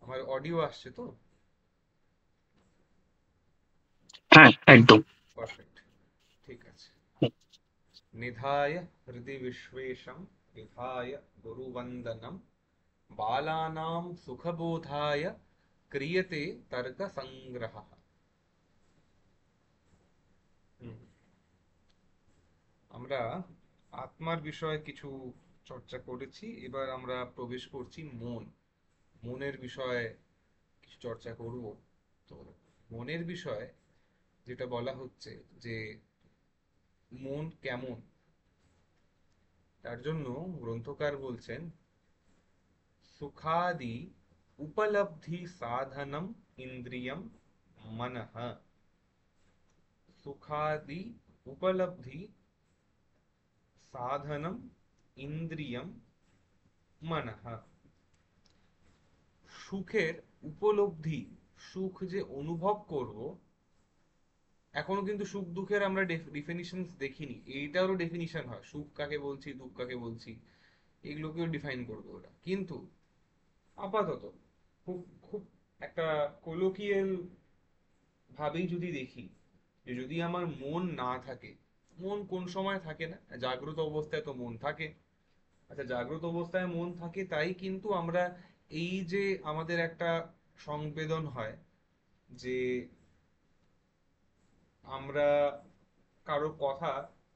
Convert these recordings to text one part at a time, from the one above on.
আমার অডিও আসছে তো? হ্যাঁ, একদম। পারফেক্ট। ঠিক আছে। নিধায় হৃদি বিশ্বেশম বিধায় গুরুবন্দনম বালানাম সুখবোধায় ক্রিয়তে তর্ক সংগ্রহ। আমরা আত্মার বিষয়ে কিছু চর্চা করেছি, এবার আমরা প্রবেশ করছি মনের বিষয়ে কিছু চর্চা করব। তো মনের বিষয়ে যেটা বলা হচ্ছে যে মন কেমন, তার জন্য গ্রন্থকার বলছেন সুখাদি উপলব্ধি সাধনম ইন্দ্রিয়ম মনঃ। সুখাদি উপলব্ধি সাধনম ইন্দ্রিয়ম মনঃ। সুখের উপলব্ধি, সুখ যে অনুভব করব, এখনো কিন্তু সুখ দুঃখের আমরা ডিফিনিশন দেখিনি। এইটারও ডেফিনিশন হয়, সুখ কাকে বলছি, দুঃখ কাকে বলছি, এগুলোকেও ডিফাইন করবো ওরা। কিন্তু আপাতত খুব খুব একটা কোলোকিয়াল ভাবেই যদি দেখি, যে যদি আমার মন না থাকে, মন কোন সময় থাকে না, জাগ্রত অবস্থায় তো মন থাকে। আচ্ছা, জাগ্রত অবস্থায় মন থাকে তাই কিন্তু আমরা এই যে আমাদের একটা সংবেদন হয় যে আমরা কারো কথা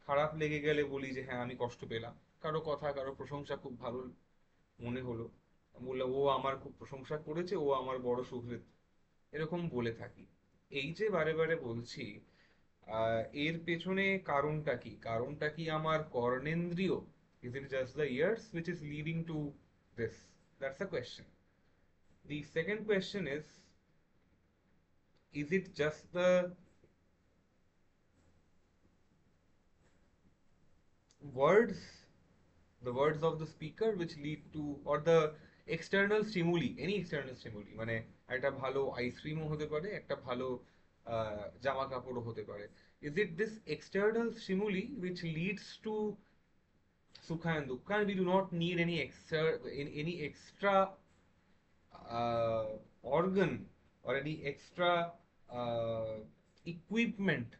খারাপ লেগে গেলে বলি যে হ্যাঁ আমি কষ্ট পেলাম, কারো কথা কারো প্রশংসা খুব ভালো মনে হলো, বললে ও আমার খুব প্রশংসা করেছে, ও আমার বড় সুহৃদ, এরকম বলে থাকি। এই যে বারে বারে বলছি, এর পেছনে কারণটা কি? কারণটা কি আমার কর্ণেন্দ্রিয়? Is it just the ears which is leading to this? That's the question. The second question is it just words the words of the speaker which lead to, or the external stimuli, any external stimuli, মানে একটা ভালো আইসক্রিমও হতে পারে, একটা ভালো জামা কাপড়ও হতে পারে। Is it this external stimuli which leads to sukha and dukkha, and we do not need any extra uh, organ or any extra uh, equipment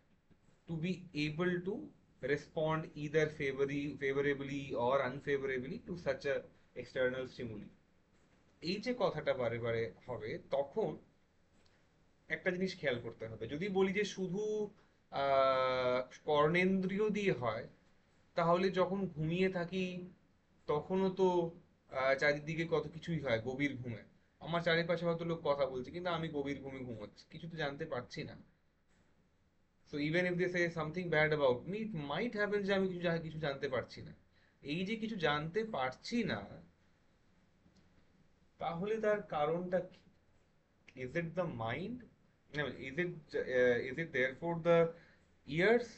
to be able to respond either favorably or unfavorably to such a external stimuli? এই যে কথাটা বারে বারে হবে, তখন একটা জিনিস খেয়াল করতে হবে। যদি বলি যে শুধু আহ কর্ণেন্দ্রিয় দিয়ে হয়, তাহলে যখন ঘুমিয়ে থাকি তখনও তো চারিদিকে কত কিছুই হয় গভীর ঘুমে। আমার চারিপাশে হয়তো লোক কথা বলছে কিন্তু আমি গভীর ঘুমে ঘুমোচ্ছি, কিছু তো জানতে পারছি না। So even if they say something bad about me, it might happen যে আমি কিছু জানতে পারছি না। এই যে কিছু জানতে পারছি না, তাহলে তার কারণটা কি? Is it the mind? Is it therefore the years?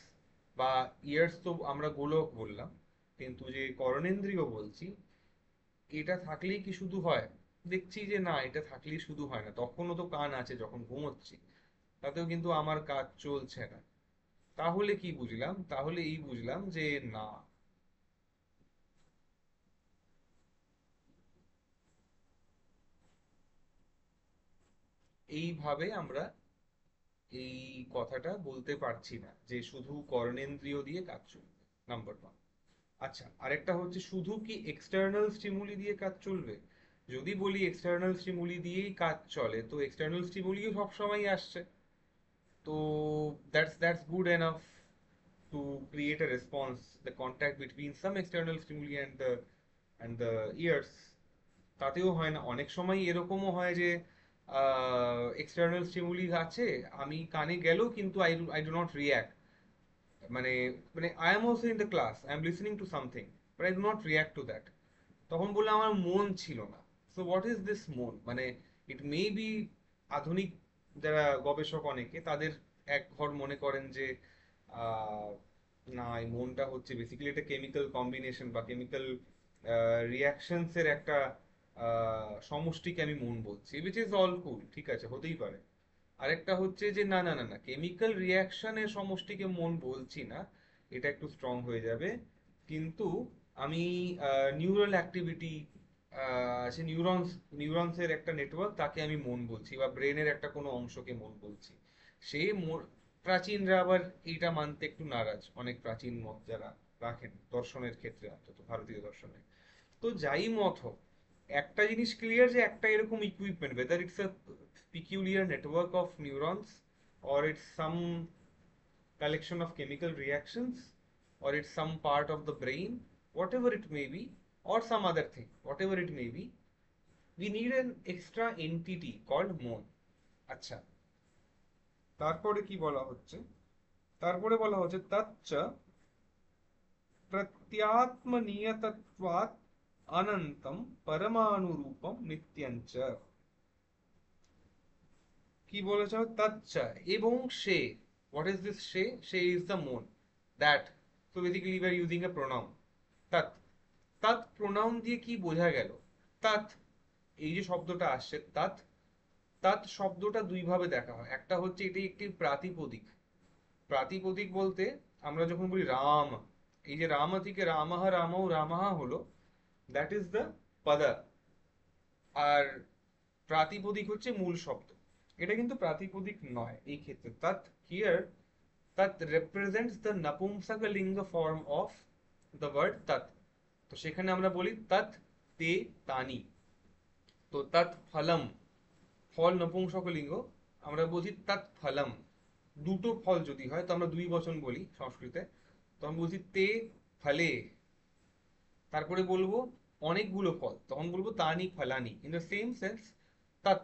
বা ইয়ার্স তো আমরা গোলক বললাম, কিন্তু যে কর্ণেন্দ্রিয় বলছি, এটা থাকলেই কি শুধু হয়? দেখছি যে না, এটা থাকলেই শুধু হয় না, তখনও তো কান আছে যখন ঘুমোচ্ছি, তাতেও কিন্তু আমার কাজ চলছে না। তাহলে কি বুঝলাম? তাহলে এই বুঝলাম যে না, এইভাবে আমরা এই কথাটা বলতে পারছি না যে শুধু কর্ণেন্দ্রিয় দিয়ে কাজ চলবে। Number one. আচ্ছা, আরেকটা হচ্ছে শুধু কি এক্সটার্নাল স্টিমুলি দিয়ে কাজ চলবে? যদি বলি এক্সটার্নাল স্টিমুলি দিয়েই কাজ চলে, তো এক্সটার্নাল স্টিমুলিও সবসময় আসছে, তো that's good enough to create a response, the contact between some external stimuli and the ears। তাতেও হয় না, অনেক সময় এরকমও হয় যে এক্সটার্নাল স্টিমুলি আছে, আমি কানে গেলেও কিন্তু আই ডু নট রিয়াক্ট। মানে মানে I am also in the class, I am listening to something, but I do not react to that. তখন বললে আমার মন ছিল না। সো হোয়াট ইজ দিস মন? মানে ইট মে বি, আধুনিক যারা গবেষক অনেকে তাদের এক ঘর মনে করেন যে আহ, না, এই মনটা হচ্ছে বেসিক্যালি একটা কেমিক্যাল কম্বিনেশন বা কেমিক্যাল রিয়াকশনস এর একটা সমষ্টিকে আমি মন বলছি, উইচ ইজ অল কুল, ঠিক আছে, হতেই পারে। আরেকটা হচ্ছে যে না না না না, কেমিক্যাল রিয়াকশনের সমষ্টিকে মন বলছি না, এটা একটু স্ট্রং হয়ে যাবে, কিন্তু আমি নিউরাল অ্যাক্টিভিটি সে নিউরনসের একটা নেটওয়ার্ক, তাকে আমি মন বলছি, বা ব্রেনের একটা কোনো অংশকে মন বলছি। সে প্রাচীনরা আবার এইটা মানতে একটু নারাজ, অনেক প্রাচীন মত যারা রাখেন দর্শনের ক্ষেত্রে, অন্তত ভারতীয় দর্শনে। তো যাই মত হোক, একটা জিনিস ক্লিয়ার, যে একটা এরকম equipment, whether it's a peculiar network of neurons or it's some collection of chemical reactions, or it's some part of the brain, whatever it may be, or some other thing, whatever it may be, we need an extra entity called mone. আচ্ছা, তারপরে কি বলা হচ্ছে? তারপরে বলা হচ্ছে তচ্চ প্রত্যাত্মনিয়তত্বাৎ অনন্তম পরমাণুরূপম নিত্যঞ্চ। কি বলেছ? তচ্চা, এবং সে। হোয়াট ইজ দিস সে? সে ইজ দ্য মন, that. So basically we are using a pronoun তৎ। তৎ প্রোনাউন দিয়ে কি বোঝা গেল? তৎ, এই যে শব্দটা আসছে তৎ, তৎ শব্দটা দুই ভাবে দেখা হয়। একটা হচ্ছে এটি একটি প্রাতিপদিক। প্রাতিপদিক বলতে আমরা যখন বলি রাম, এই যে রাম থেকে রামাহ রামৌ রামাহা হলো, দ্যাট ইজ দ্য পদা। আর প্রাতিপদিক হচ্ছে মূল শব্দ। এটা কিন্তু প্রাতিপদিক নয় এই ক্ষেত্রে। তৎ হিয়ার, তৎ রিপ্রেজেন্টস দ্য নপুংসকলিঙ্গ ফর্ম অফ দ্য ওয়ার্ড তৎ। তো সেখানে আমরা বলি তৎ তে তানি। তো তৎ ফলম, ফল নপুংসকলিঙ্গ, আমরা বলছি তৎ ফলম। দুটো ফল যদি হয় তো আমরা দুই বচন বলি সংস্কৃতে, তো আমরা বলছি তে ফলে। তারপরে বলবো অনেকগুলো ফল, তখন বলবো তানি ফলানি, ইন দ্য সেম সেন্স তৎ।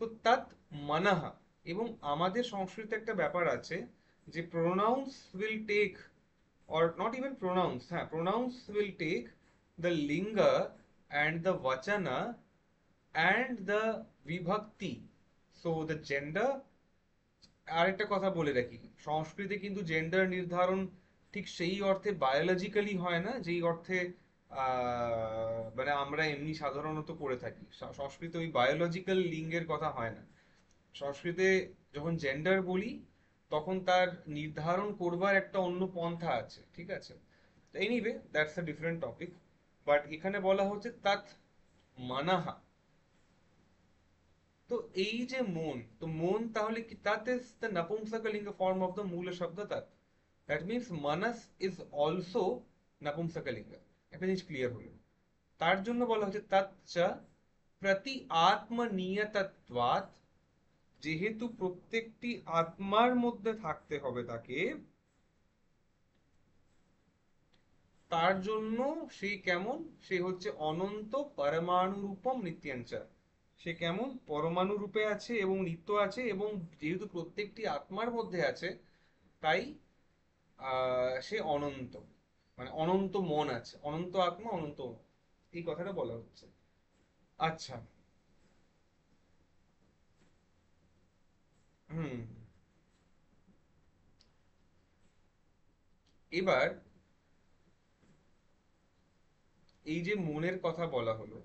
তো তৎ মানাহা। এবং আমাদের সংস্কৃতে একটা ব্যাপার আছে, যে pronounce will take, or not even pronouns, হ্যাঁ, pronouns will take the linga and the vachana and the vibhakti, so the gender। আরেকটা কথা বলে রাখি, সংস্কৃতে কিন্তু জেন্ডার নির্ধারণ ঠিক সেই অর্থে বায়োলজিক্যালি হয় না, যেই অর্থে মানে আমরা এমনি সাধারণত করে থাকি। সংস্কৃতে ওই বায়োলজিক্যাল লিঙ্গের কথা হয় না। সংস্কৃতে যখন জেন্ডার বলি, তখন তার নির্ধারণ করবার একটা অন্য পন্থা আছে, ঠিক আছে? Anyway, that's a different topic. But এখানে বলা হচ্ছে তাৎ মানাহা। তো এই যে মন, তো মন তাহলে কি? তাৎ ইজ দ্য নপুংসকলিঙ্গ ফর্ম অফ দ্য মূল শব্দ তাৎ। দ্যাট মিনস মানাস ইজ অলসো নপুংসকলিঙ্গ। একটা জিনিস ক্লিয়ার হলো। তার জন্য বলা হচ্ছে তচ্চ প্রতি আত্মনিয়তত্বাৎ, যেহেতু প্রত্যেকটি আত্মার মধ্যে থাকতে হবে তাকে, তার জন্য সে কেমন? সে হচ্ছে অনন্ত পরমাণু রূপম নিত্যাঞ্চ। সে কেমন? পরমাণু রূপে আছে এবং নিত্য আছে, এবং যেহেতু প্রত্যেকটি আত্মার মধ্যে আছে, তাই সে অনন্ত। মানে অনন্ত মন আছে, অনন্ত আত্মা, অনন্ত মন। এই কথাটা বলা হচ্ছে। আচ্ছা। হুম। এবার এই যে মনের কথা বলা হলো,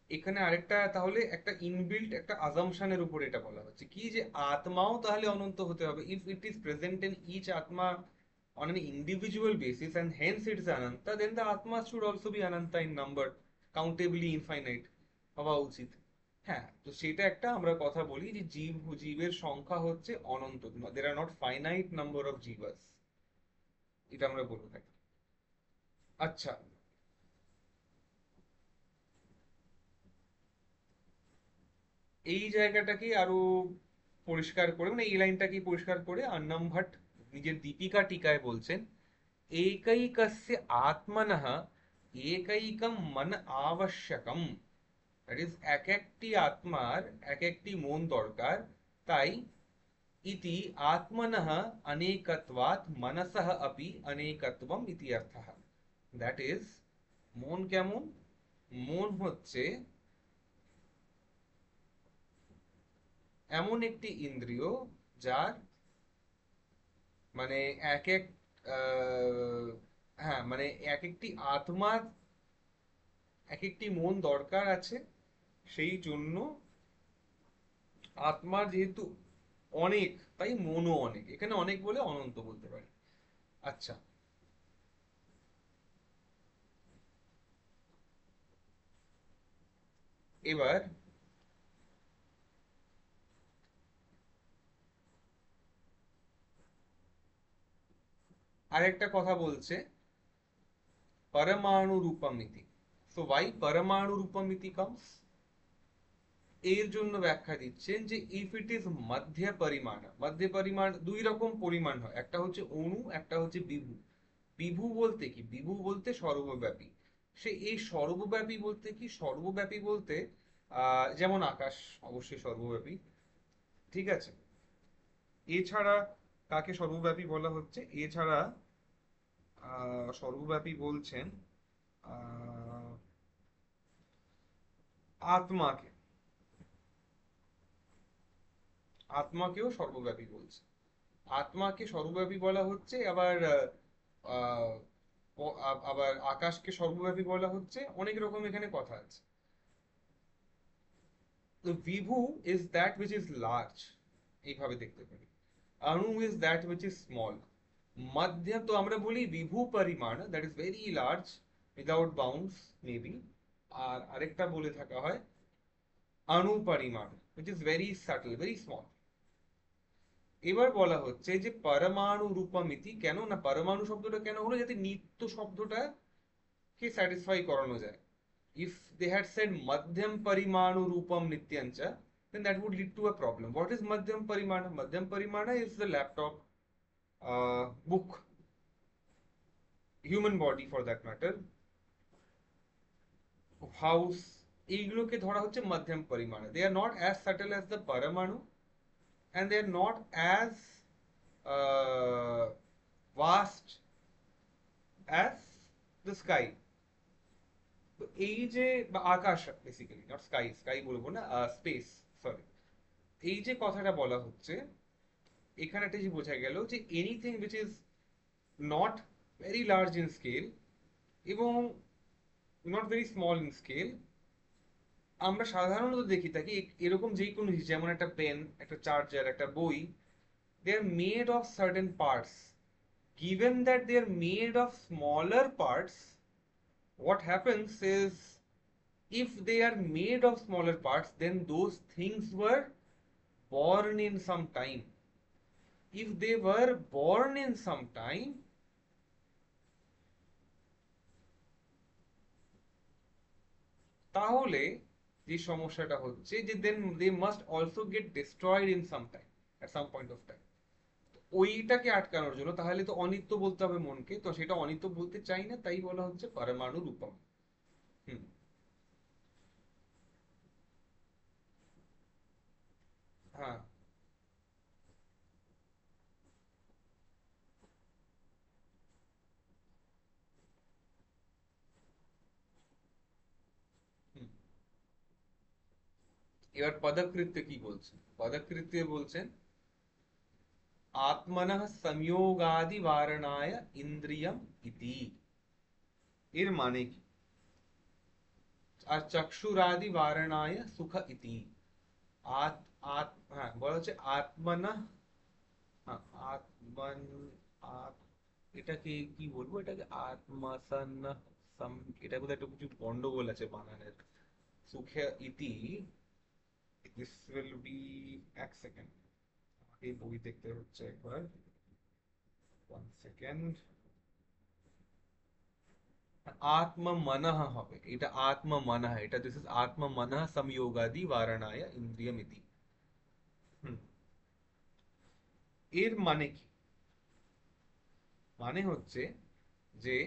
এখানে আরেকটা তাহলে একটা ইনবিল্ট একটা আজাম্পশনের উপর এটা বলা হচ্ছে কি, যে আত্মাও তাহলে অনন্ত হতে হবে। If it is present in each atma on an individual basis and hence it's ananta, then the atma should also be ananta in number, countably infinite হওয়া উচিত। হ্যাঁ, তো সেটা একটা আমরা কথা বলি যে জীবের সংখ্যা হচ্ছে অনন্ত, there are not finite number of jivas, এটা আমরা বলে থাকি। আচ্ছা, এই জায়গাটাকে আরো পরিষ্কার করে, মানে এই লাইনটাকে পরিষ্কার করে আন্নাম ভাট নিজের দীপিকা টিকায় বলছেন, একৈকস্য আত্মনঃ একৈকম মন আবশ্যকম। দ্যাট ইজ, এক একটি আত্মার এক একটি মন দরকার। তাই ইতি আত্মনঃ অনেকত্বাৎ মনসঃ অপি অনেকত্বম ইতি অর্থঃ। দ্যাট ইজ, মন কেমন? মন হচ্ছে এমন একটি ইন্দ্রিয় যার মানে এক এক হ্যাঁ, মানে এক একটি আত্মার এক একটি মন দরকার আছে। সেই জন্য আত্মার যেহেতু অনেক, তাই মনও অনেক। এখানে অনেক বলে অনন্ত বলতে পারি। আচ্ছা। এবার আরেকটা কথা বলছে परमाणु रूपमिति। So why परमाणु रूपमिति comes? এর জন্য ব্যাখ্যা দিচ্ছেন যে ইফ ইট ইজ মধ্য পরিমাণ, মধ্য পরিমাণ দুই রকম পরিমাণ হয়, একটা হচ্ছে অণু, একটা হচ্ছে বিভু। বিভু বলতে কি? বিভু বলতে সর্বব্যাপী। সে এই সর্বব্যাপী বলতে কি? সর্বব্যাপী বলতে যেমন আকাশ অবশ্যই সর্বব্যাপী, ঠিক আছে। এছাড়া কাকে সর্বব্যাপী বলা হচ্ছে? এছাড়া সর্বব্যাপী বলছেন আহ, আত্মাকে, আত্মাকেও সর্বব্যাপী বলছে। আত্মাকে সর্বব্যাপী বলা হচ্ছে, আবার আহ, আবার আকাশকে সর্বব্যাপী বলা হচ্ছে, অনেক রকম এখানে কথা আছে। তো বিভু is that which is large, এইভাবে দেখতে পারি। অণু is that which is small. মধ্যম তো আমরা বলি বিভু পরিমাণ, that is very large without bounds maybe. আর আরেকটা বলে থাকা হয় অণু পরিমাণ, which is very subtle, very small. এবার বলা হচ্ছে যে পরমাণু রূপমিতি, কেন না পরমাণু শব্দটা কেন হলো? যাতে নিত্য শব্দটা কে স্যাটিসফাই করানো যায়। ইফ দে হ্যাড সেড মধ্যম পরিমাণু Rupam নিত্যঞ্চ, then that would lead to a problem. What is madhyam parimana? Madhyam parimana is the laptop, book, human body for that matter, house, এইগুলোকে ধরা হচ্ছে মধ্যম পরিমাণে। They are not as subtle as the paramanu, and they are not as vast as the sky. তো এই যে বা আকাশ, basically not sky, sky বলবো না, স্পেস, সরি। এই যে কথাটা বলা হচ্ছে, এখানে একটা যে বোঝা গেল যে anything which is not very large in scale এবং not very small in scale, আমরা সাধারণত দেখি থাকি এরকম যে কোনো জিনিস, যেমন একটা পেন, একটা চার্জার, একটা বই, they are made of certain parts. Given that they are made of smaller parts, what happens is, if they are made of smaller parts, then those things were born in some time. If they were born in some time, তাহলে যে সমস্যাটা হচ্ছে যে then they must also get destroyed in some time, at some point of time. ওইটাকে আটকানোর জন্য তাহলে তো অনিত্য বলতে হবে মনকে, তো সেটা অনিত্য বলতে চাই না, তাই বলা হচ্ছে পরমাণু রূপম। হুম। হ্যাঁ। হুম। এবার পদকৃত্যে কি বলছেন? পদকৃত্যে বলছেন আত্মনঃ সংযোগাদি বারণায় ইন্দ্রিয়ম ইতি। এর মানে কি? আর চক্ষুরাদি বারণায় সুখ ইতি। আত আত হ্যাঁ, বলা হচ্ছে আত্মনঃ, হ্যাঁ, আত্মন, আত, এটাকে কি বলবো? এটাকে আত্মসন সাম, এটা বোধহয় একটু কিছু গন্ডগোল আছে বানানের। সুখে ইতি, দিস উইল বি, এক সেকেন্ড, আমাকে বই দেখতে হচ্ছে একবার, 1 সেকেন্ড। আত্ম মনঃ হবে এটা, আত্ম মনঃ, এটা দিস ইজ আত্ম মনঃ সংযোগাদি বারণায় ইন্দ্রিয়মিতি। হুম। এর মানে কি? মানে হচ্ছে যে,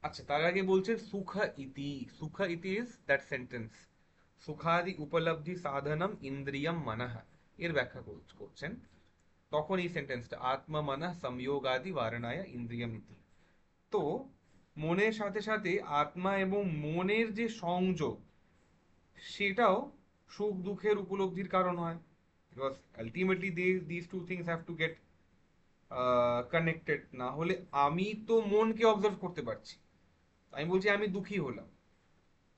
আচ্ছা তার আগে বলছে সুখ ইতি। সুখ ইতি ইজ দ্যাট সেন্টেন্স, সুখাদি উপলব্ধি সাধনম ইন্দ্রিয়ম মনঃ, এর ব্যাখ্যা করছেন। তখন এই সেন্টেন্সটা আত্ম মনঃ সংযোগাদি বারণায় ইন্দ্রিয়ম ইতি। তো মনের সাথে সাথে আত্মা এবং মনের যে সংযোগ, সেটাও সুখ দুঃখের উপলব্ধির কারণ হয়। Because ultimately this two things have to get connected, না হলে আমি তো মনকে অবজার্ভ করতে পারছি, আমি বলছি আমি দুঃখী হলাম,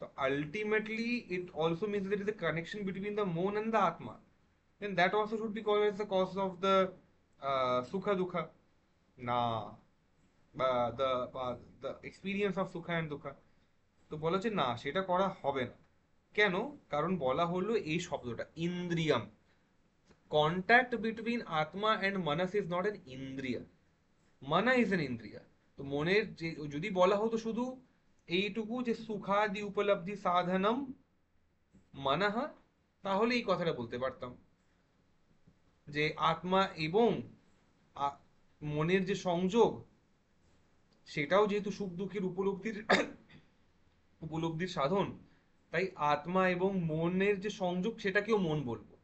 তো ultimately it also means that is a connection between the মন অ্যান্ড দ্য আত্মা, then that also should be called as the cause of the sukha dukha, na, the the experience of sukha and dukha. তো বলা হচ্ছে না, সেটা করা হবে না। কেন? কারণ বলা হলো এই শব্দটা ইন্দ্রিয়াম, কন্ট্যাক্ট বিটুইন আত্মা অ্যান্ড মানস ইজ নট এন ইন্দ্রিয়া, মানা ইজ এন ইন্দ্রিয়া। তো মনের যে, যদি বলা হতো শুধু এইটুকু যে সুখাদি উপলব্ধি সাধনম মানহ, তাহলে এই কথাটা বলতে পারতাম যে আত্মা এবং আ- মনের যে সংযোগ, সেটাও যেহেতু সুখ দুঃখের উপলব্ধির উপলব্ধির সাধন, তাই আত্মা এবং মনের যে সংযোগ সেটাকেও মন বলবো।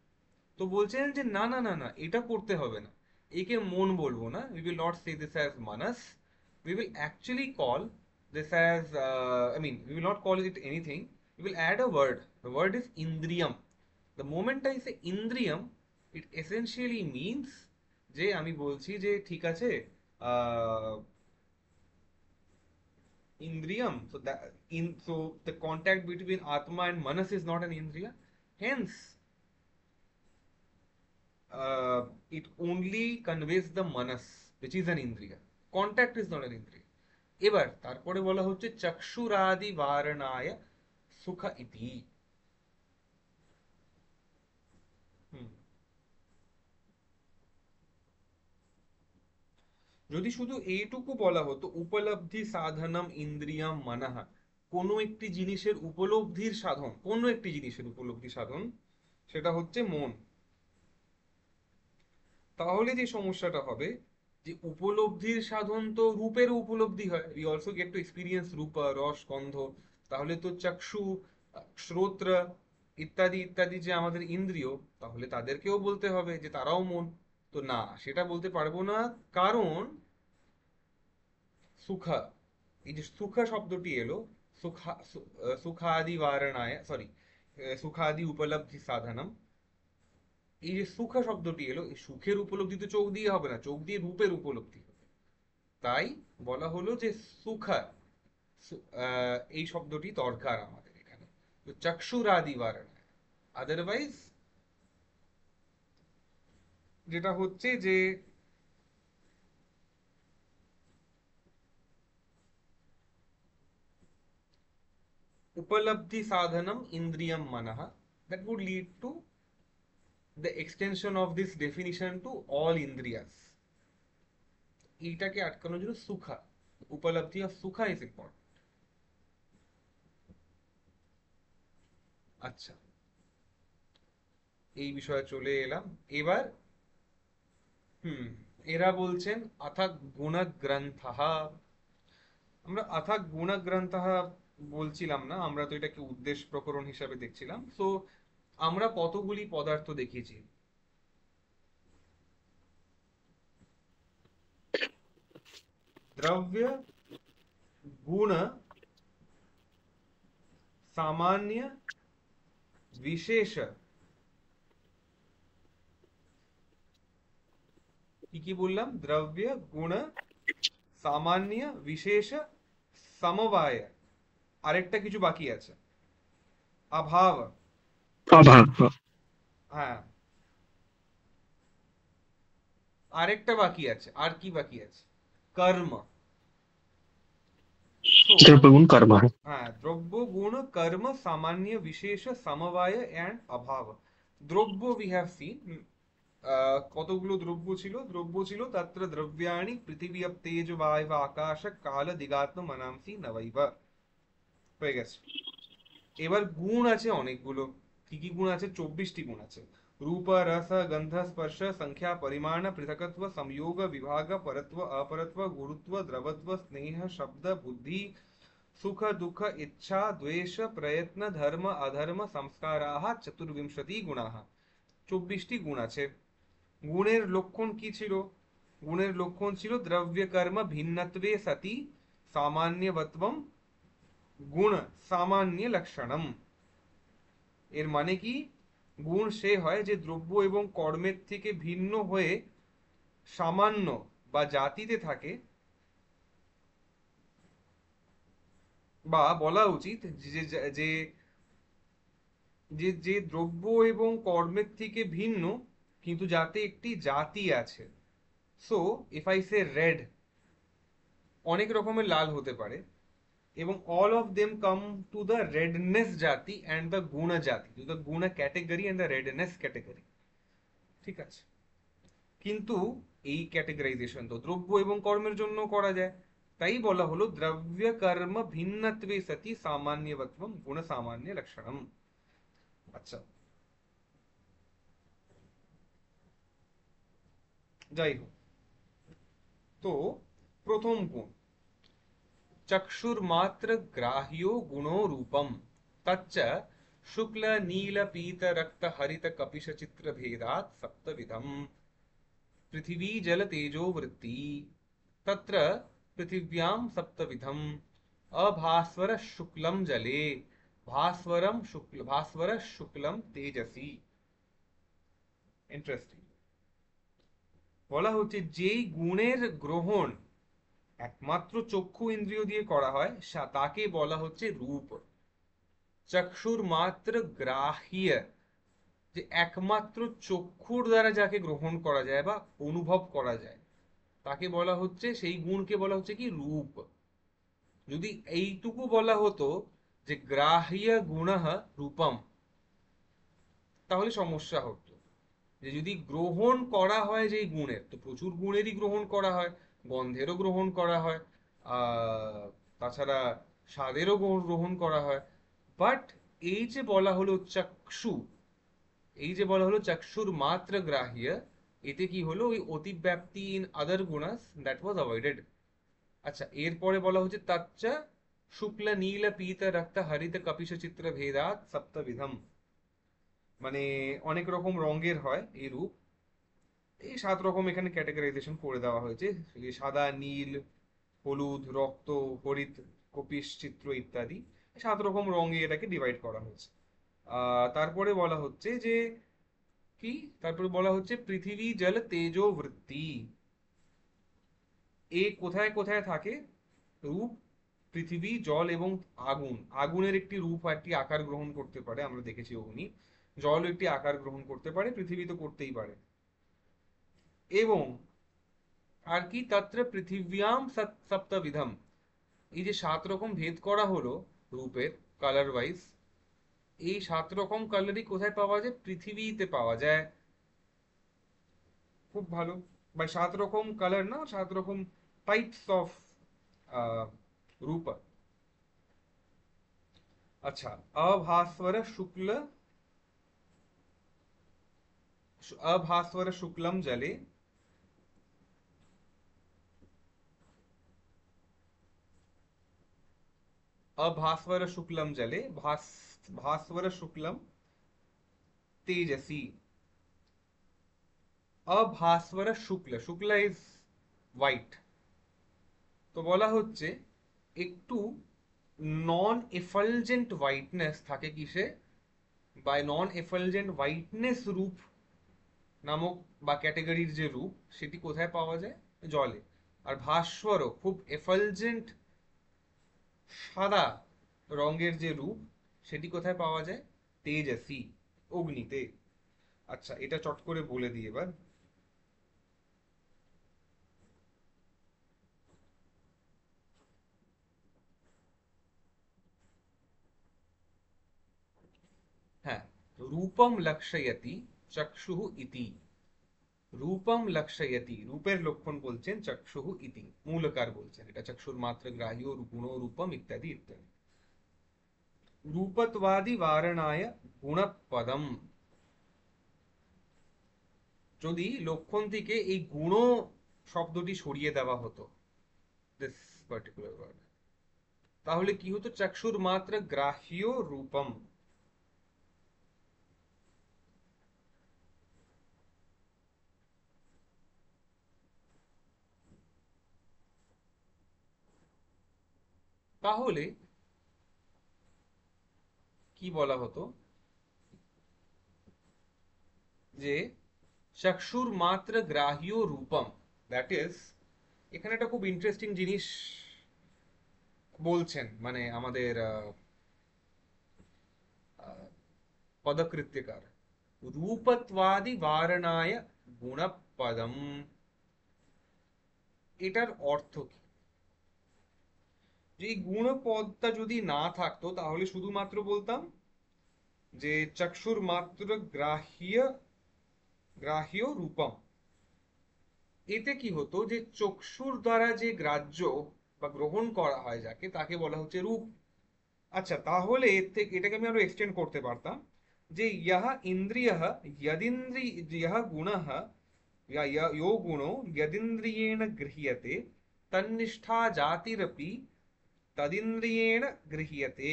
তো বলছেন যে না না না না, এটা করতে হবে না, একে মন বলবো না, we will not say this as মানাস, we will actually call this as, I mean we will not call it anything, we will add a word. The word is indriyam. The moment I say indriyam, it essentially means যে আমি বলছি যে ঠিক আছে, আহ, indriyam, so that in, so the contact between atma and manas is not an indriya, hence it only conveys the manas, which is an indriya. Contact is not an indriya. এবার তারপরে বলা হচ্ছে চক্ষুরাদি বারণায় সুখ ইতি। হুম। যদি শুধু এইটুকু বলা হতো উপলব্ধি সাধনম ইন্দ্রিয়াম মানাহা, কোনো একটি জিনিসের উপলব্ধির সাধন, কোনো একটি জিনিসের উপলব্ধি সাধন সেটা হচ্ছে মন, তাহলে যে সমস্যাটা হবে যে উপলব্ধির সাধন তো রূপের উপলব্ধি হয়, we also get to experience রূপ, রস, গন্ধ। তাহলে তো চক্ষু, শ্রোত্র ইত্যাদি ইত্যাদি যে আমাদের ইন্দ্রিয়, তাহলে তাদেরকেও বলতে হবে যে তারাও মন। তো না, সেটা বলতে পারবো না। কারণ সুখা, এই যে সুখা শব্দটি এলো, সুখা সুখাদি বারণায়, সরি, সুখাদি উপলব্ধি সাধনম, এই যে সুখা শব্দটি এলো, এই সুখের উপলব্ধি তো চোখ দিয়ে হবে না, চোখ দিয়ে রূপের উপলব্ধি হবে। তাই বলা হলো যে সুখা, এই শব্দটি দরকার আমাদের এখানে, তো চক্ষুরাদি বারণায়। আদারওয়াইজ যেটা হচ্ছে যে উপলব্ধি সাধনম ইন্দ্রিয়ম মানহ, that would lead to the extension of this definition to all indriyas. এইটাকে আটকানোর জন্য সুখা, উপলব্ধি অফ সুখা ইজ ইম্পর্টেন্ট। আচ্ছা, এই বিষয়ে চলে এলাম। এবার হুম, এরা বলছেন অথাৎ গুণগ্রন্থঃ। আমরা অথাৎ গুণগ্রন্থঃ বলছিলাম না, আমরা তো এটাকে উদ্দেশ্য প্রকরণ হিসাবে দেখছিলাম। সো আমরা কতগুলি পদার্থ দেখিয়েছি, দ্রব্য, গুণ, সামান্য, বিশেষ। কি কি বললাম? দ্রব্য, গুণ, সামান্য, বিশেষ, সমবায়। আরেকটা কিছু বাকি আছে, অভাব। অভাব। হ্যাঁ, আরেকটা বাকি আছে, আর কি বাকি আছে? কর্ম। সো দ্রব্যগুণ কর্ম। হ্যাঁ, দ্রব্য, গুণ, কর্ম, সামান্য, বিশেষ, সমবায় অ্যান্ড অভাব। দ্রব্য উই হ্যাভ সিন, কতগুলো দ্রব্য ছিল? দ্রব্য ছিল তত্র দ্রব্যাণি পৃথিবী আপ তেজ বায়ব আকাশ কাল দিগাত্ম মনাংসি নবৈব। হয়ে গেছে। এবার গুণ আছে অনেকগুলো। কি কি গুণ আছে? 24টি গুণ আছে। रूप रस गंध स्पर्श संख्या परिमाण पृथकत्व संयोग विभाग परत्व अपरत्व गुरुत्व द्रवत्व स्नेह शब्द बुद्धि सुख दुख इच्छा द्वेष प्रयत्न धर्म अधर्म संस्काराः चतुर्विंशति गुणाः। 24টি গুণ আছে। গুণের লক্ষণ কি ছিল? গুণের লক্ষণ ছিল দ্রব্য কর্ম ভিন্নত্বে সতি সামান্যবত্বম গুণ সামান্য লক্ষণম। এর মানে কি? গুণ সে হয় যে দ্রব্য এবং কর্মের থেকে ভিন্ন হয়ে সামান্য বা জাতিতে থাকে, বা বলা উচিত যে যে যে যে দ্রব্য এবং কর্মের থেকে ভিন্ন কিন্তু যাতে একটি জাতি আছে। So if I say red, অনেক রকমের লাল হতে পারে। এবং all of them come to the redness জাতি and the গুণ জাতি, to the গুণ category and the redness category। ঠিক আছে, কিন্তু এই ক্যাটেগরাইজেশন তো দ্রব্য এবং কর্মের জন্য করা যায়। তাই বলা হলো দ্রব্য কর্ম ভিন্নত্বে সতি সামান্যবত্বম গুণ সামান্য লক্ষণম। আচ্ছা, যাই হোক, তো প্রথম গুণ चक्षुर्मात्र ग्राह्यो गुणो रूपम तच्च शुक्ल नील पीत रक्त हरित कपिश चित्र भेदात् सप्तविधम। पृथिवी जल तेजो वृत्ति तत्र पृथिव्यां सप्तविधम। अभास्वर शुक्लम जले भास्वर शुक्लम तेजसी। ইন্টারেস্টিং। বলা হচ্ছে যেই গুণের গ্রহণ একমাত্র চক্ষু ইন্দ্রিয় দিয়ে করা হয় তাকে বলা হচ্ছে রূপ। চক্ষুর মাত্র গ্রাহ্য, যে একমাত্র চক্ষুর দ্বারা যাকে গ্রহণ করা যায় বা অনুভব করা যায় তাকে বলা হচ্ছে, সেই গুণকে বলা হচ্ছে কি রূপ। যদি এইটুকু বলা হতো যে গ্রাহ্য গুণঃ রূপম, তাহলে সমস্যা হতো। যে যদি গ্রহণ করা হয় যেই গুণের, তো প্রচুর গুণেরই গ্রহণ করা হয়, গন্ধেরও গ্রহণ করা হয়, তাছাড়া স্বাদেরও গ্রহণ করা হয়। বাট এই যে বলা হলো চক্ষু, এই যে বলা হলো চক্ষুর মাত্র গ্রাহ্য, এতে কি হলো ওই অতিব্যাপ্তি ইন আদার গুণাস দ্যাট ওয়াজ অ্যাভয়েডেড। আচ্ছা, এরপরে বলা হচ্ছে তাচ্চা শুক্ল নীল পীত রক্ত হরিত কপিশ চিত্র ভেদাত সপ্তবিধম, মানে অনেক রকম রঙের হয় এই রূপ। এই 7 রকম এখানে ক্যাটেগরাইজেশন করে দেওয়া হয়েছে, সাদা, নীল, হলুদ, রক্ত, হরিত, কপিশ চিত্র ইত্যাদি। 7 রকম রঙে এটাকে ডিভাইড করা হয়েছে। তারপরে বলা হচ্ছে যে কি, তারপরে বলা হচ্ছে পৃথিবী জল তেজো বৃত্তি। এ কোথায় কোথায় থাকে রূপ? পৃথিবী, জল এবং আগুন। আগুনের একটি রূপ, একটি আকার গ্রহণ করতে পারে, আমরা দেখেছি অগ্নি। জল একটি আকার গ্রহণ করতে পারে, পৃথিবী তো করতেই পারে। এবং আর কি, তত্র পৃথিব্যাম সপ্তবিধম। এই যে 7 রকম ভেদ করা হলো রূপের কালার ওয়াইজ, এই 7 রকম কালারই কোথায় পাওয়া যায়? পৃথিবীতে পাওয়া যায়। খুব ভালো। বা 7 রকম কালার না, 7 রকম টাইপস অফ রূপ। আচ্ছা, अभास्वर शुक्ल अभास्वर शुक्लम जले अभास्वर शुक्लम जले भास्वर शुक्लम तेजसी। अभास्वर शुक्ल, शुक्ल इज হোয়াইট। তো বলা হচ্ছে একটু নন এফালজেন্ট হোয়াইটনেস থাকে কিসে, বা নন এফালজেন্ট হোয়াইটনেস রূপ নামক বা ক্যাটাগরির যে রূপ, সেটি কোথায় পাওয়া যায়? জলে। আর ভাস্বরও খুব এফালজেন্ট সাদা রঙের যে রূপ, সেটি কোথায় পাওয়া যায়? তেজসী, অগ্নিতে। আচ্ছা, এটা চট করে বলে দিই এবার। হ্যাঁ, রূপম লক্ষয়তি চক্ষুঃ ইতি। রূপম লক্ষয়তি, রূপের লক্ষণ বলছেন চক্ষুঃ ইতি, মূলকার বলছেন এটা। চক্ষুর মাত্র গ্রাহ্য গুণ রূপম ইত্যাদি ইত্যাদি। রূপত্বাদি বারণায় গুণপদম। যদি লক্ষণ থেকে এই গুণ শব্দটি সরিয়ে দেওয়া হতো, দিস পার্টিকুলার ওয়ার্ড, তাহলে কি হতো? চক্ষুর মাত্র গ্রাহ্য রূপম। তাহলে কি বলা হতো? যে চক্ষুর মাত্র গ্রাহ্য রূপম, দ্যাট ইজ, এখানে একটা খুব ইন্টারেস্টিং জিনিস বলছেন, মানে আমাদের পদকৃত্যকার, রূপত্বাদি বারণায় গুণপদম। এটার অর্থ কি? যে এই গুণ পদটা যদি না থাকতো তাহলে শুধুমাত্র বলতাম যে চক্ষুর মাত্র গ্রাহ্য রূপম। এতে কি হতো যে চক্ষুর দ্বারা যে গ্রাহ্য বা গ্রহণ করা হয় যাকে, তাকে বলা হচ্ছে রূপ। আচ্ছা, তাহলে এর থেকে এটাকে আমি আরো এক্সটেন্ড করতে পারতাম যে ইহা ইন্দ্রিয়ঃ यदिन्द्रि यः गुणः यो गुणो यदिन्द्रियेण गृह्यते तन्निष्ठा জাতিরপি তদিন্দ্রিয়েণ গৃহীয়তে।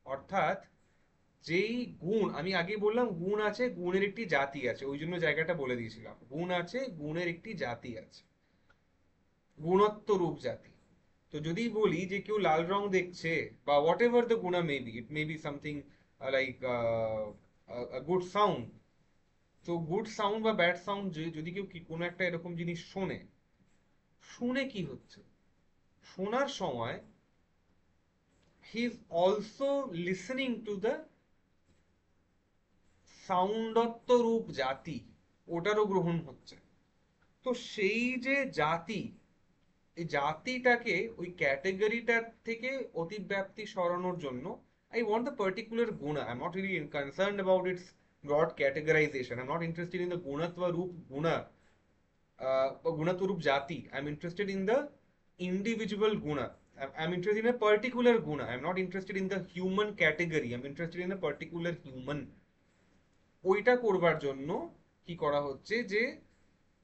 অর্থাৎ যেই গুণ, আমি আগে বললাম গুণ আছে, গুণের একটি জাতি আছে, ওই জন্য জায়গাটা বলে দিয়েছিলাম, গুণ আছে, গুণের একটি জাতি আছে, গুণত্ব রূপ জাতি। তো যদি বলি যে কেউ লাল রং দেখছে, বা হোয়াট এভার দ্য গুণা may be, it may be something like good sound. তো গুড সাউন্ড বা ব্যাড সাউন্ড, যদি কেউ কোনো একটা এরকম জিনিস শোনে, শুনে কি হচ্ছে, শোনার সময় he is also listening to the সাউন্ডত্ব রূপ জাতি, ওটারও গ্রহণ হচ্ছে। তো সেই যে জাতি, এই জাতিটাকে ওই ক্যাটেগরিটার থেকে অতিব্যাপ্তি সরানোর জন্য আই ওয়ান্ট দ্য পার্টিকুলার গুণা। I am not really concerned about its broad categorization. I am not interested in the গুণত্ব রূপ গুণা বা গুণত্ব রূপ জাতি। I am interested in the individual গুণা। I am interested in a particular গুণা। I am not interested in the human category. I am interested in a particular human. ওইটা করবার জন্য কি করা হচ্ছে যে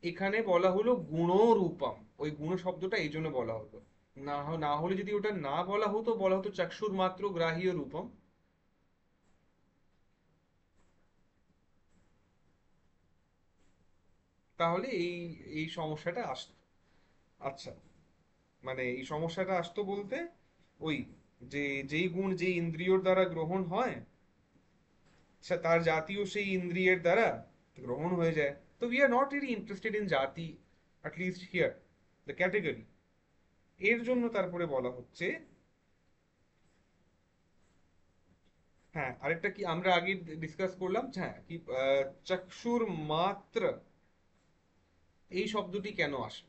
এখানে বলা হলো গুণরূপম। ওই গুণ শব্দটা এই জন্য বলা হলো। না হলে যদি ওটা না বলা হতো, বলা হতো চক্ষুর মাত্র গ্রাহ্য রূপম, তাহলে এই এই সমস্যাটা আসতো। আচ্ছা, মানে এই সমস্যাটা আসতো বলতে ওই যে যেই গুণ যেই ইন্দ্রিয়র দ্বারা গ্রহণ হয়, তার জাতীয় সেই ইন্দ্রিয়ের দ্বারা গ্রহণ হয়ে যায়। তো we are not really interested in জাতি, at least here the category. এর জন্য তারপরে বলা হচ্ছে, হ্যাঁ আরেকটা কি আমরা আগে ডিসকাস করলাম, হ্যাঁ কি চক্ষুর মাত্র, এই শব্দটি কেন আসে,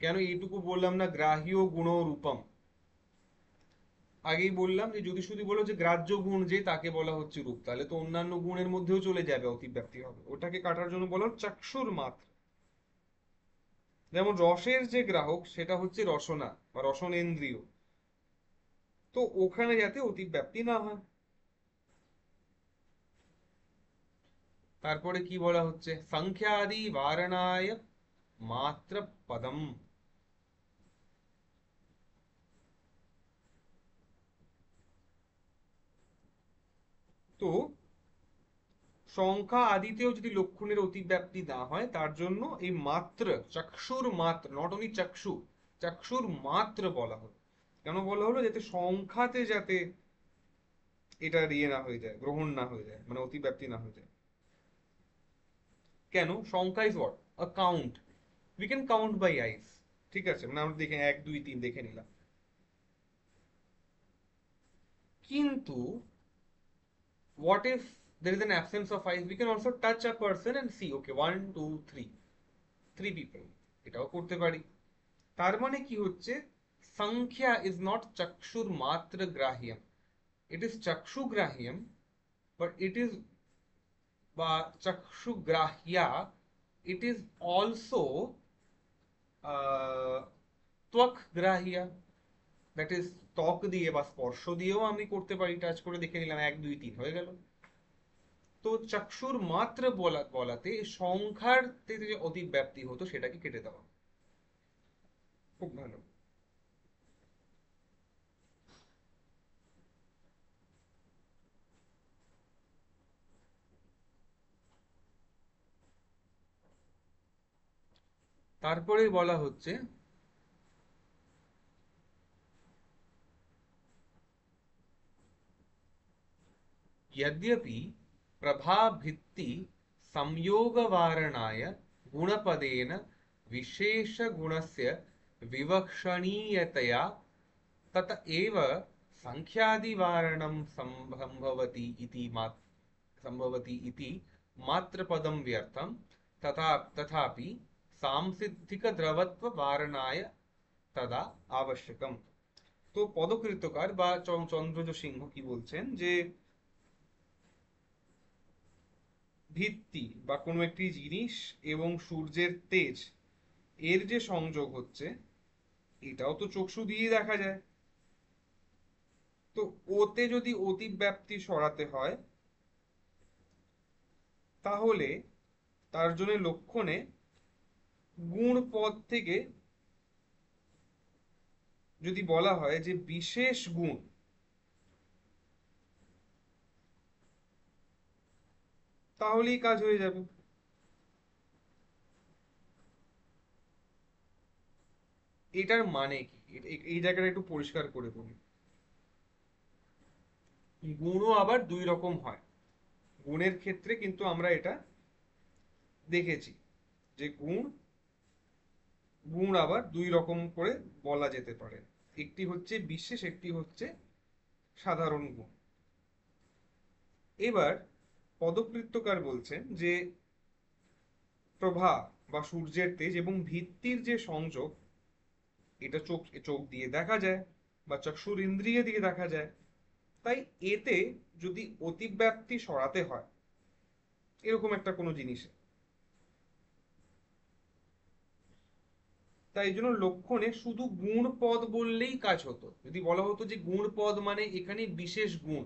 কেন এইটুকু বললাম না গ্রাহ্য গুণ রূপম। আগেই বললাম যে যদি শুধু বলো যে গ্রাহ্য গুণ যে, তাকে বলা হচ্ছে রূপ, তাহলে তো অন্যান্য গুণের মধ্যেও চলে যাবে, অতিব্যাপ্তি হবে। ওটাকে কাটার জন্য বলা হলো চক্ষুর মাত্র। যেমন রসের যে গ্রাহক সেটা হচ্ছে রসনা বা রসনেন্দ্রিয়, তো ওখানে যাতে অতিব্যাপ্তি না হয়। তারপরে কি বলা হচ্ছে, সংখ্যাদি বারণায় মাত্র পদম। তো সংখ্যা আদিতেও যদি লক্ষণের অতিব্যাপ্তি না হয়, তার জন্য এই মাত্র, চক্ষুর মাত্র, নট অনলি চক্ষু, চক্ষুর মাত্র বলা হলো। কেন বলা হলো, যাতে সংখ্যাতে যাতে এটা ইয়ে না হয়ে যায়, গ্রহণ না হয়ে যায়, মানে অতিব্যাপ্তি না হয়ে যায়। কেন, সংখ্যা is what, a count, we can count by eyes. ঠিক আছে, মানে আমরা দেখে 1 2 3 দেখে নিলাম। কিন্তু what if there is an absence of eyes? We can also touch a person and see, okay, 1 2 3, 3 people, এটাও করতে পারি। তার মানে কি হচ্ছে, সংখ্যা ইজ নট চক্ষুর মাত্র গ্রাহ্যম, ইট ইজ চক্ষু গ্রাহ্যম, বাট ইট ইজ, বা চক্ষু গ্রাহ্যা, ইট ইজ অলসো ত্বক গ্রাহ্যা, দ্যাট ইজ ত্বক দিয়ে বা স্পর্শ দিয়েও আমি করতে পারি, টাচ করে দেখে নিলাম 1 2 3 হয়ে গেল। তো চক্ষুর মাত্র বলাতে সংখ্যার থেকে যে অতিব্যাপ্তি হতো সেটাকে কেটে দেওয়া। খুব ভালো। তারপরে বলা হচ্ছে, यद्यपि प्रभाभित्ति संयोगवारणाय गुणपदेन विशेषगुणस्य विवक्षणीयतया तत एव संख्यादिवारणं संभवति इति मात्रपदं व्यर्थं, तथापि सांसिद्धिकद्रवत्व वारणाय तदा आवश्यकम्। তো পদকৃতকার বা চন্দ্রজ সিংহ কি বলছেন যে ভিত্তি বা কোনো একটি জিনিস এবং সূর্যের তেজ এর যে সংযোগ হচ্ছে, এটাও তো চক্ষু দিয়ে দেখা যায়। তো ওতে যদি অতিব্যাপ্তি সরাতে হয়, তাহলে তার জন্য লক্ষণে গুণ পদ থেকে যদি বলা হয় যে বিশেষ গুণ, তাহলেই কাজ হয়ে যাবে। এটার মানে কি, এই জায়গাটা একটু পরিষ্কার করে বলি। গুণও আবার দুই রকম হয়। গুণের ক্ষেত্রে কিন্তু আমরা এটা দেখেছি যে গুণ গুণ আবার দুই রকম করে বলা যেতে পারে। একটি হচ্ছে বিশেষ, একটি হচ্ছে সাধারণ গুণ। এবার পদকৃত্যকার বলছেন যে প্রভা বা সূর্যের তেজ এবং ভিত্তির যে সংযোগ, এটা চোখ চোখ দিয়ে দেখা যায় বা চক্ষুর ইন্দ্রিয় দিয়ে দেখা যায়। তাই এতে যদি অতিব্যাপ্তি সরাতে হয় এরকম একটা কোনো জিনিসে, তাই জন্য লক্ষণে শুধু গুণ পদ বললেই কাজ হতো। যদি বলা হতো যে গুণ পদ মানে এখানে বিশেষ গুণ,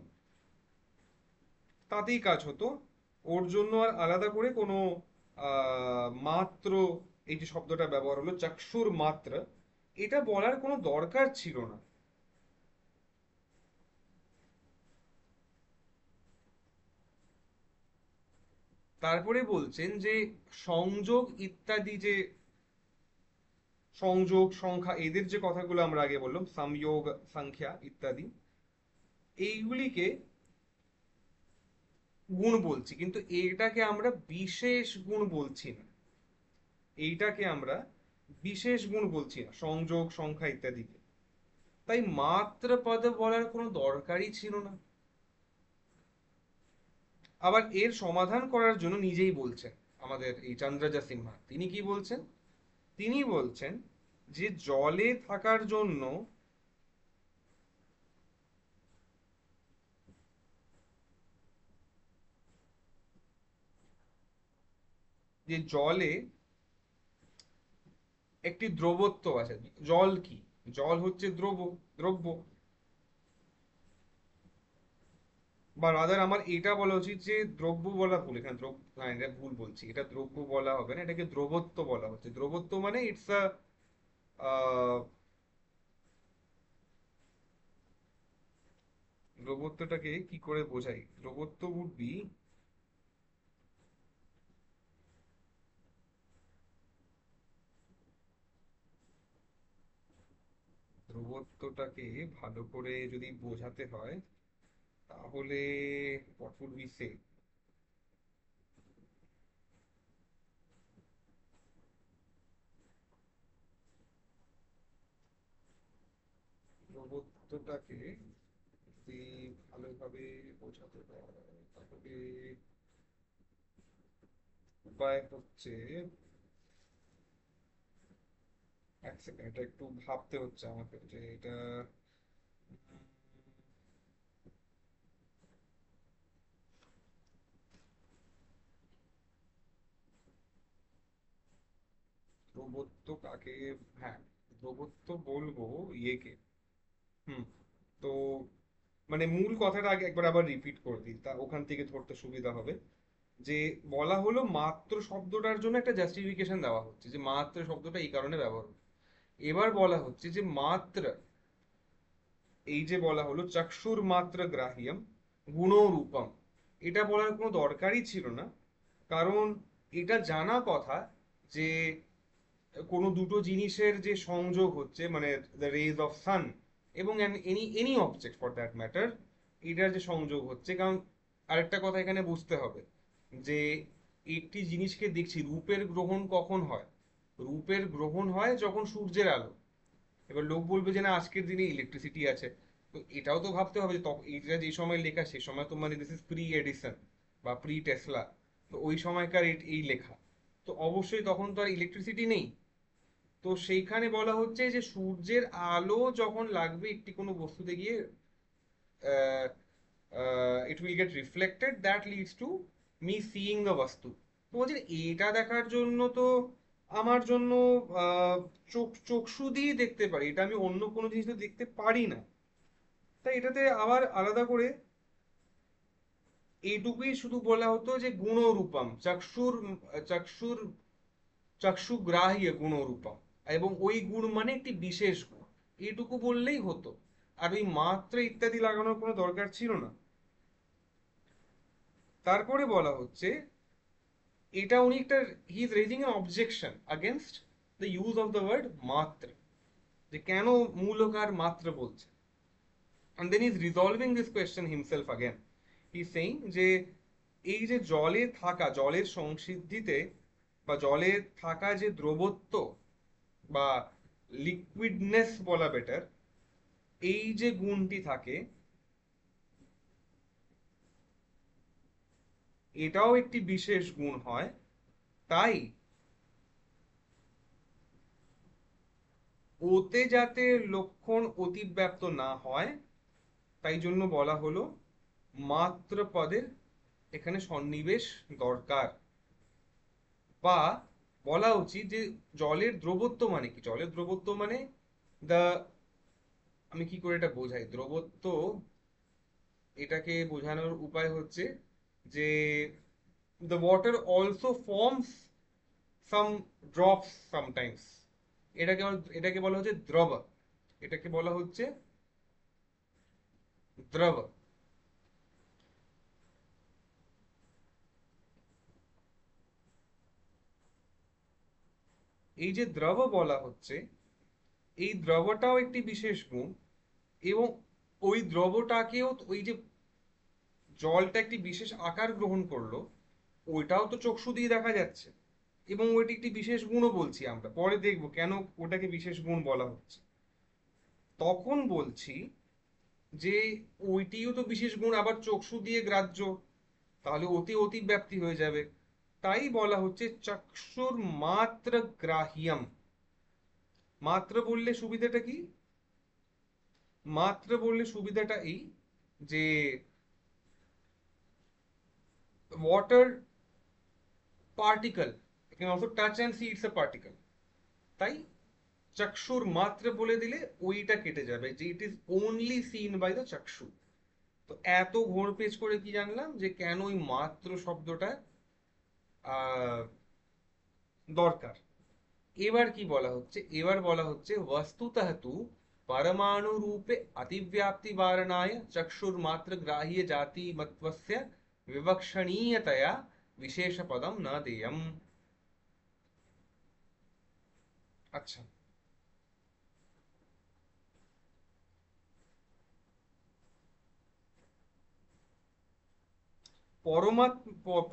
তাতেই কাজ হতো। ওর জন্য আর আলাদা করে কোনো মাত্র, এই যে শব্দটা ব্যবহার হলো চক্ষুর মাত্র, এটা বলার কোনো দরকার ছিল না। তারপরে বলছেন যে সংযোগ ইত্যাদি, যে সংযোগ সংখ্যা এদের যে কথাগুলো আমরা আগে বললাম, সংযোগ সংখ্যা ইত্যাদি, এইগুলিকে গুণ বলছি, কিন্তু এটাকে আমরা বিশেষ গুণ বলছি না। এইটাকে আমরা বিশেষ গুণ বলছি না, সংযোগ সংখ্যা ইত্যাদিকে। তাই মাত্র পদে বলার কোনো দরকারই ছিল না। আবার এর সমাধান করার জন্য নিজেই বলছেন আমাদের এই চন্দ্রজা সিনহা। তিনি কি বলছেন? তিনি বলছেন যে জলে থাকার জন্য, যে জলে একটি দ্রবত্ব আছে। জল কি? জল হচ্ছে দ্রব্য। বা রাদার আমার এটা বলা উচিত যে দ্রব্য বলা ভুল, এখানে দ্রব্য না, এটা ভুল বলছি, এটা দ্রব্য বলা হবে না, এটাকে দ্রবত্ব বলা হচ্ছে। দ্রবত্ব মানে ইটস আ দ্রবত্বটাকে কি করে বোঝাই? দ্রবত্ব উড বি, দ্রবত্বটাকে ভালো করে যদি বোঝাতে হয়, তাহলে what would we say? দ্রবত্বটাকে যদি ভালোভাবে বোঝাতে হয়, তাহলে উপায় হচ্ছে, এক সেকেন্ড, এটা একটু ভাবতে হচ্ছে আমাকে যে এটা দ্রবত্ব কাকে, হ্যাঁ, দ্রবত্ব বলবো ইয়েকে। হুম। তো মানে মূল কথাটা আগে একবার আবার রিপিট করে দিই, তা ওখান থেকে ধরতে সুবিধা হবে। যে বলা হলো মাত্র শব্দটার জন্য একটা জাস্টিফিকেশন দেওয়া হচ্ছে যে মাত্র শব্দটা এই কারণে ব্যবহার হচ্ছে। এবার বলা হচ্ছে যে মাত্র, এই যে বলা হলো চক্ষুর মাত্র গ্রাহ্যম গুণো রূপম, এটা বলার কোনো দরকারই ছিল না। কারণ এটা জানা কথা যে কোনো দুটো জিনিসের যে সংযোগ হচ্ছে, মানে দ্য রেজ অফ সান এবং any any object for that matter, এটার যে সংযোগ হচ্ছে। কারণ আরেকটা কথা এখানে বুঝতে হবে যে একটি জিনিসকে দেখছি, রূপের গ্রহণ কখন হয়? রূপের গ্রহণ হয় যখন সূর্যের আলো। এবার লোক বলবে যে না, আজকের দিনে ইলেকট্রিসিটি আছে। তো এটাও তো ভাবতে হবে যে এটা যে সময় লেখা, সে সময় তো মানে দিস ইজ প্রি এডিসন বা প্রি টেসলা। তো ওই সময়কার এই লেখা, তো অবশ্যই তখন তো আর ইলেকট্রিসিটি নেই। তো সেইখানে বলা হচ্ছে যে সূর্যের আলো যখন লাগবে একটি কোনো বস্তুতে গিয়ে it will get reflected, that leads to me seeing the বস্তু। তো বলছে এটা দেখার জন্য তো আমার জন্য আহ, চক্ষু দিয়ে দেখতে পারি, এটা আমি অন্য কোনো জিনিস তো দেখতে পারি না। তাই এটাতে আবার আলাদা করে এইটুকুই শুধু বলা হতো যে গুণরূপম চক্ষুর চক্ষুগ্রাহ্য গুণরূপম, এবং ওই গুণ মানে একটি বিশেষ গুণ, এইটুকু বললেই হতো। আর ওই মাত্রা ইত্যাদি লাগানোর কোনো দরকার ছিল না। তারপরে বলা হচ্ছে এটা উনি একটা, he is raising an objection against the use of the word মাত্র, যে কেন মূলকার মাত্র বলছে। and then he's resolving this question himself again. He's saying যে এই যে জলে থাকা, জলের সংসিদ্ধিতে বা জলে থাকা যে দ্রবত্ব বা লিকুইডনেস বলা বেটার, এই যে গুণটি থাকে, এটাও একটি বিশেষ গুণ হয়। তাই ওতে যাতে লক্ষণ অতিব্যাপ্ত না হয়, তাই জন্য বলা হলো মাত্র পদের এখানে সন্নিবেশ দরকার। বা বলা উচিত যে জলের দ্রবত্ব মানে কি, জলের দ্রবত্ব মানে দা, আমি কি করে এটা বোঝাই দ্রবত্ব, এটাকে বোঝানোর উপায় হচ্ছে যে the water also forms some drops sometimes, এটাকে এটাকে বলা হচ্ছে দ্রব, এটাকে বলা হচ্ছে দ্রব। এই যে দ্রব বলা হচ্ছে, এই দ্রবটাও একটি বিশেষ গুণ। এবং ওই দ্রবটাকেও ওই যে জলটা একটি বিশেষ আকার গ্রহণ করলো, ওইটাও তো চক্ষু দিয়ে দেখা যাচ্ছে, এবং ওইটি একটি বিশেষ গুণও বলছি আমরা, পরে দেখবো কেন ওটাকে বিশেষ গুণ বলা হচ্ছে। তখন বলছি যে ওইটিও তো বিশেষ গুণ, আবার চক্ষু দিয়ে গ্রাহ্য, তাহলে অতিব্যাপ্তি হয়ে যাবে। তাই বলা হচ্ছে চক্ষুর মাত্র গ্রাহ্যম। মাত্র বললে সুবিধাটা কি, মাত্র বললে সুবিধাটা এই যে water particle can also touch and see it's a particle, তাই চক্ষুর মাত্র বলে দিলে ওইটা কেটে যাবে, যে it is only seen by the চক্ষু। তো এত ঘোরপেচ করে কি জানলাম যে কেন ওই মাত্র শব্দটা আহ দরকার। এবার কি বলা হচ্ছে, এবার বলা হচ্ছে বস্তুতः তু परमाणु रूपे अतिव्याप्ति वारणाय चक्षुर्मात्र ग्राह्य जाति मत्वस्य विवक्षणीयतया विशेष पदम न देयम। আচ্ছা,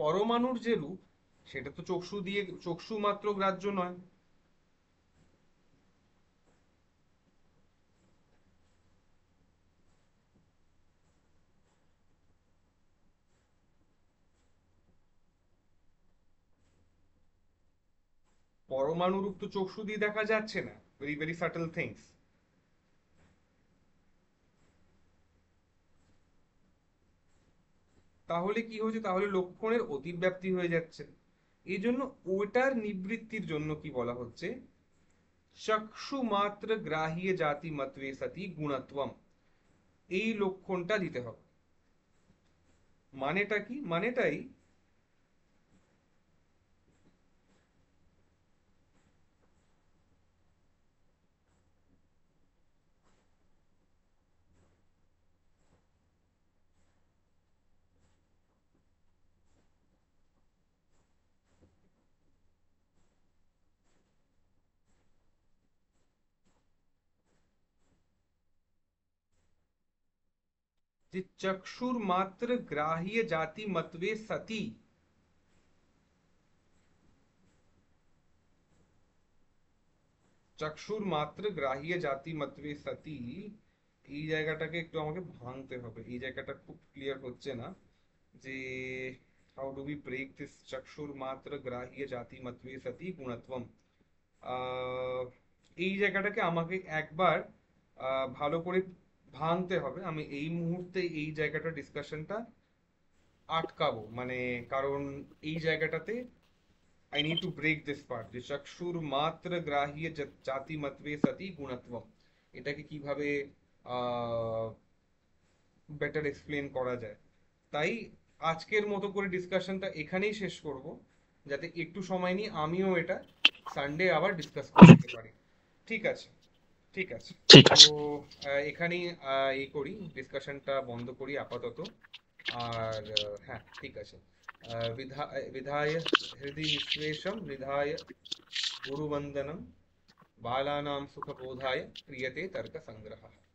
পরমাণুর যে রূপ, সেটা তো চক্ষু দিয়ে, চক্ষু মাত্র গ্রাহ্য নয়। পরমাণু রূপ তো চক্ষু দিয়ে দেখা যাচ্ছে না, ভেরি ভেরি সাটল থিংস। তাহলে কি হচ্ছে, তাহলে লক্ষণের অতিব্যাপ্তি হয়ে যাচ্ছে। এই জন্য ওটার নিবৃত্তির জন্য কি বলা হচ্ছে, চক্ষু মাত্র গ্রাহ্য জাতি মত্বে সতি গুণত্বম, এই লক্ষণটা দিতে হবে। মানেটা কি, মানেটাই যে চক্ষুর মাত্র গ্রাহ্য জাতি মত্বে সতি, চক্ষুর মাত্র গ্রাহ্য জাতি মত্বে সতি, এই জায়গাটাকে একটু আমাকে ভাঙতে হবে, এই জায়গাটা খুব ক্লিয়ার হচ্ছে না যে how do we break this চক্ষুর মাত্র গ্রাহ্য জাতি মত্বে সতি গুণত্বম। আহ, এই জায়গাটাকে আমাকে একবার ভালো করে ভাঙতে হবে। আমি এই মুহূর্তে এই জায়গাটা ডিসকাশনটা আটকাবো, মানে কারণ এই জায়গাটাতে I need to break this part যে চক্ষুর মাত্র গ্রাহ্য জাতি মতবে সতি গুণত্বম, এটাকে কিভাবে বেটার এক্সপ্লেন করা যায়। তাই আজকের মতো করে ডিসকাশনটা এখানেই শেষ করব, যাতে একটু সময় নিয়ে আমিও এটা সানডে আবার ডিসকাস করতে পারি। ঠিক আছে, ঠিক আছে। ঠিক তো আছে। এখানেই এই করি, ডিসকাশনটা বন্ধ করি আপাতত। আর হ্যাঁ ঠিক আছে। विधाय हृदि विश्वेशं निधाय गुरुवन्दनं बालानां सुखबोधाय क्रियते तर्कसङ्ग्रहः।